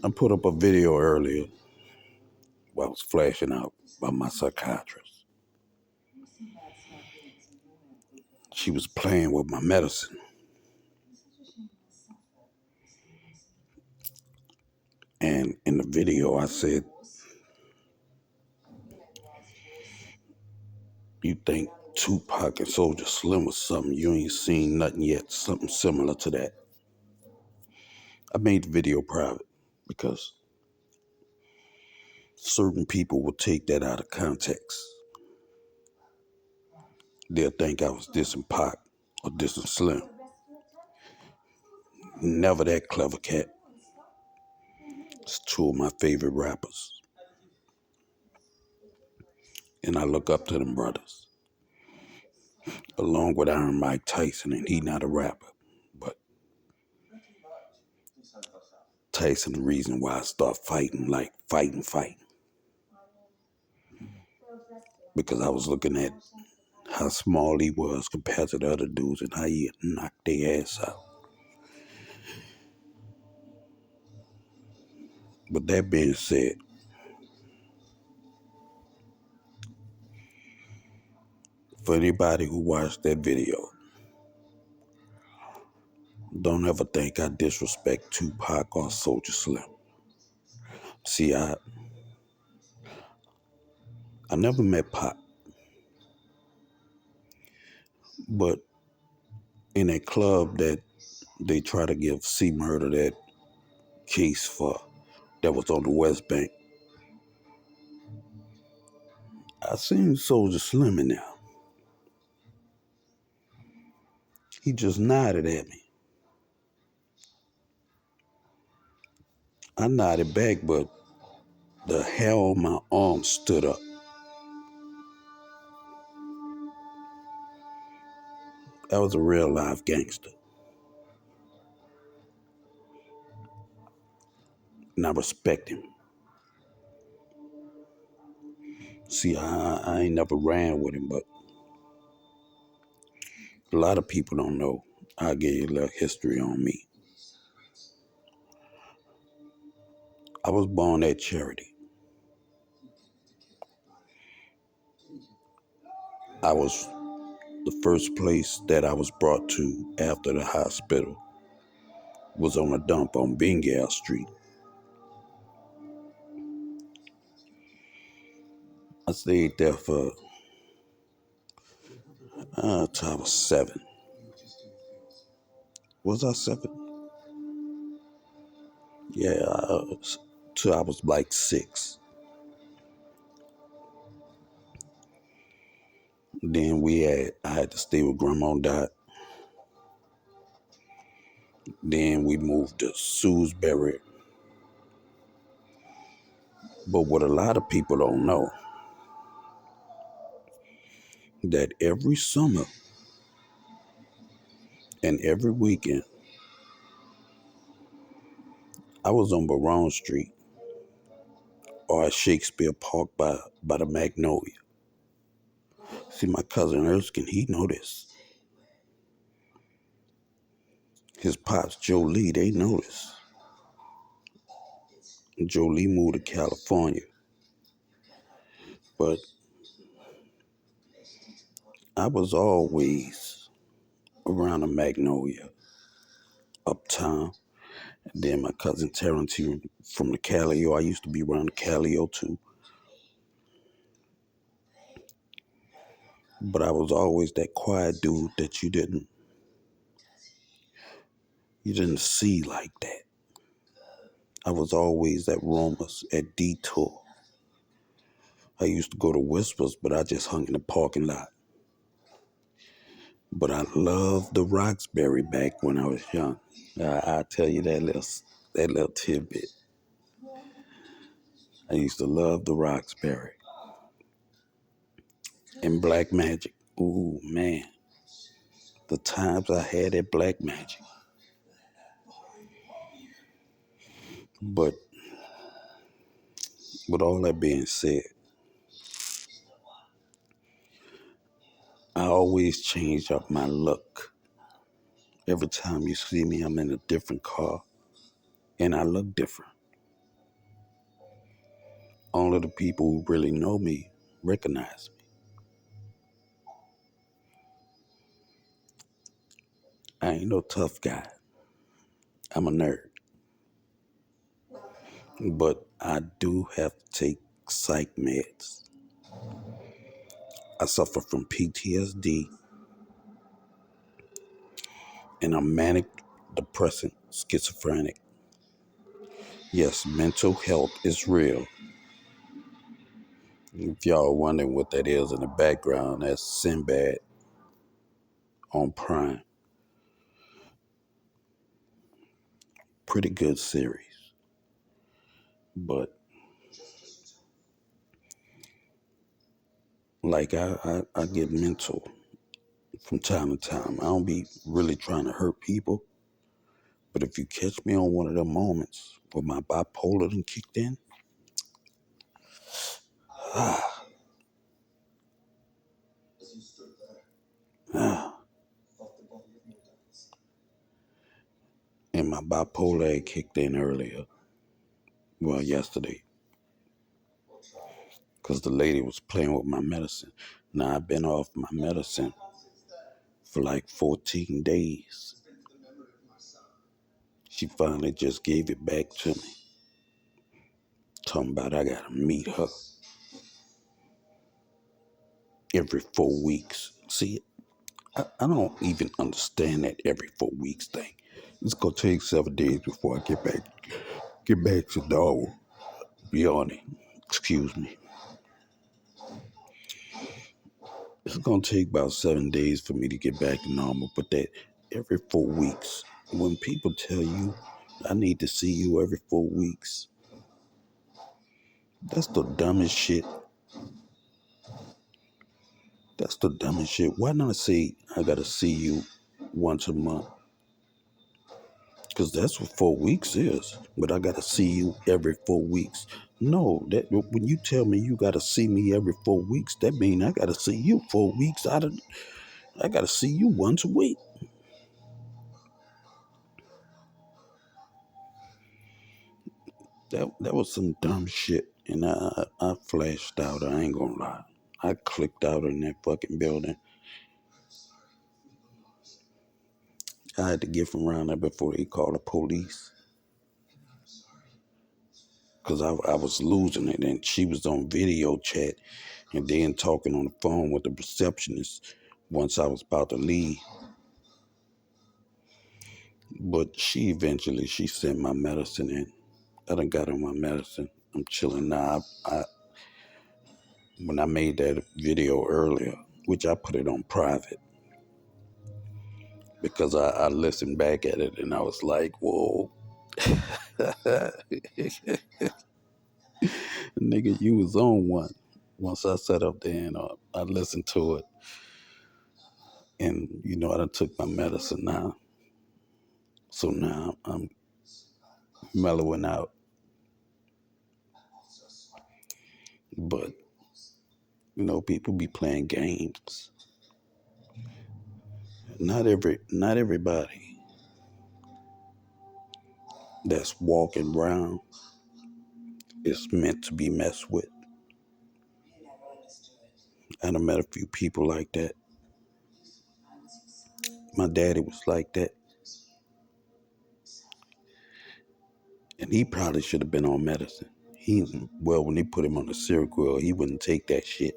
I put up a video earlier where I was flashing out by my psychiatrist. She was playing with my medicine. And in the video, I said, you think Tupac and Soldier Slim was something, you ain't seen nothing yet, something similar to that. I made the video private because certain people will take that out of context. They'll think I was dissing Pac or dissing Slim. Never that clever cat. It's two of my favorite rappers. And I look up to them brothers. Along with Iron Mike Tyson, and he not a rapper. But Tyson the reason why I start fighting, like fighting. Because I was looking at how small he was compared to the other dudes and how he knocked their ass out. But that being said, for anybody who watched that video, don't ever think I disrespect Tupac or Soulja Slim. See, I never met Pac, but in a club that they try to give C Murder that case for, that was on the West Bank, I seen Soulja Slim in there. He just nodded at me. I nodded back, but the hair on my arm stood up. That was a real live gangster. And I respect him. See, I ain't never ran with him, but a lot of people don't know. I'll give you a little history on me. I was born at Charity. I was the first place that I was brought to after the hospital was on a dump on Bengal Street. I stayed there for till I was 7. Was I 7? Yeah, till I was like 6. Then I had to stay with Grandma and Dad. Then we moved to Sewsbury. But what a lot of people don't know, that every summer and every weekend, I was on Baron Street or at Shakespeare Park by the Magnolia. See, my cousin Erskine, he know this. His pops, Joe Lee, they know this. Joe Lee moved to California. But I was always around the Magnolia, uptown. And then my cousin Tarantino from the Calio. I used to be around the Calio too. But I was always that quiet dude that you didn't see like that. I was always at Roma's, at Detour. I used to go to Whispers, but I just hung in the parking lot. But I loved the Roxbury back when I was young. I'll tell you that little tidbit. I used to love the Roxbury. And Black Magic. Ooh, man. The times I had at Black Magic. But with all that being said, I always change up my look. Every time you see me, I'm in a different car, and I look different. Only the people who really know me recognize me. I ain't no tough guy. I'm a nerd. But I do have to take psych meds. I suffer from PTSD and I'm manic, depressant, schizophrenic. Yes, mental health is real. If y'all are wondering what that is in the background, that's Sinbad on Prime. Pretty good series. But like I get mental from time to time. I don't be really trying to hurt people. But if you catch me on one of them moments where my bipolar done kicked in, ah, ah, and my bipolar had kicked in earlier, well, yesterday, because the lady was playing with my medicine. Now I've been off my medicine for like 14 days. She finally just gave it back to me. Talking about I gotta meet her every 4 weeks. See, I don't even understand that every 4 weeks thing. It's gonna take 7 days before I get back to normal. Be on it. Excuse me. It's gonna take about 7 days for me to get back to normal, but that every 4 weeks. When people tell you I need to see you every 4 weeks, that's the dumbest shit. That's the dumbest shit. Why not say I gotta see you once a month? Because that's what 4 weeks is. But I gotta see you every 4 weeks. No, that when you tell me you gotta see me every 4 weeks, that means I gotta see you 4 weeks out of. I gotta see you once a week. That was some dumb shit, and I flashed out. I ain't gonna lie. I clicked out in that fucking building. I had to get from around there before they called the police. Because I was losing it, and she was on video chat and then talking on the phone with the receptionist once I was about to leave. But she sent my medicine in. I done got on my medicine. I'm chilling now. When I made that video earlier, which I put it on private, because I listened back at it and I was like, whoa. Nigga, you was on one. Once I sat up there and I listened to it, and I done took my medicine now. So now I'm mellowing out. But, people be playing games. Not everybody that's walking around is meant to be messed with. I done met a few people like that. My daddy was like that. And he probably should have been on medicine. When they put him on the Seroquel, he wouldn't take that shit.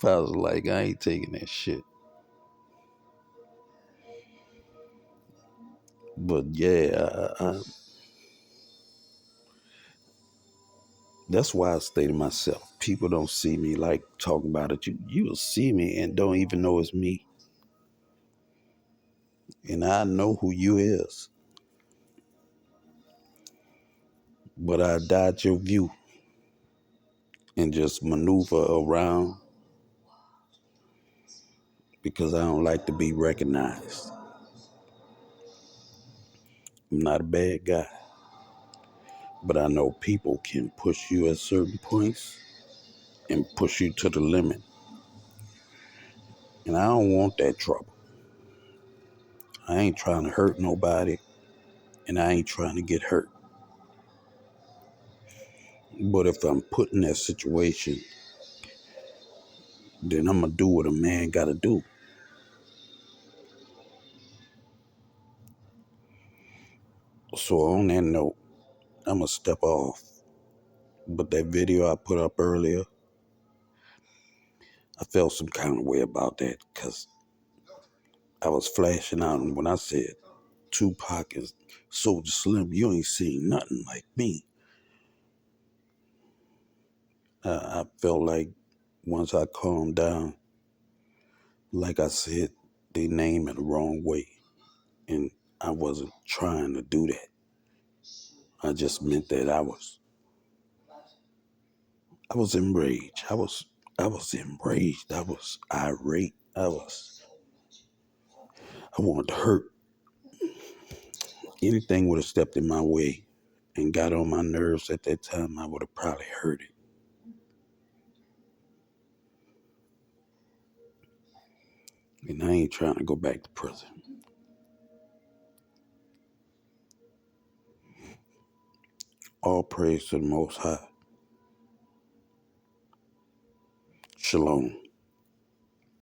I was like, I ain't taking that shit. But yeah, that's why I stay to myself. People don't see me like talking about it. You'll see me and don't even know it's me. And I know who you is. But I dodge your view and just maneuver around because I don't like to be recognized. I'm not a bad guy. But I know people can push you at certain points and push you to the limit. And I don't want that trouble. I ain't trying to hurt nobody, and I ain't trying to get hurt. But if I'm put in that situation, then I'm going to do what a man got to do. So on that note, I'm going to step off. But that video I put up earlier, I felt some kind of way about that because I was flashing out. And when I said Tupac is Soulja Slim, you ain't seen nothing like me. I felt like once I calmed down, like I said, they named it the wrong way. And I wasn't trying to do that. I just meant that I was enraged. I was enraged. I was irate. I wanted to hurt. Anything would have stepped in my way and got on my nerves at that time, I would have probably hurt it. And I ain't trying to go back to prison. All praise to the Most High. Shalom.